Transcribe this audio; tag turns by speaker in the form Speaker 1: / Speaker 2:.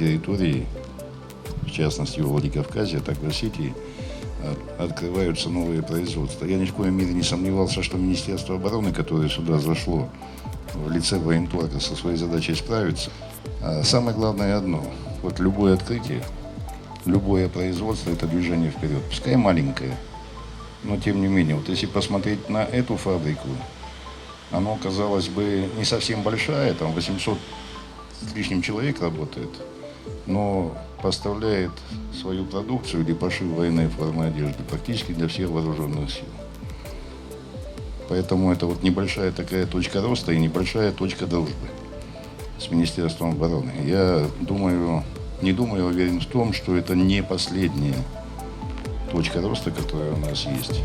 Speaker 1: территории, в частности во Владикавказе, так и в Осетии, открываются новые производства. Я ни в коем мере не сомневался, что Министерство обороны, которое сюда зашло в лице военторга, со своей задачей справится. Самое главное одно. Вот любое открытие, любое производство – это движение вперед. Пускай маленькое, но тем не менее. Вот если посмотреть на эту фабрику, она, казалось бы, не совсем большая, там 800 с лишним человек работает, но поставляет свою продукцию или пошив военной формы одежды практически для всех вооруженных сил. Поэтому это вот небольшая такая точка роста и небольшая точка дружбы с Министерством обороны. Я думаю, не думаю, уверен в том, что это не последняя точка роста, которая у нас есть.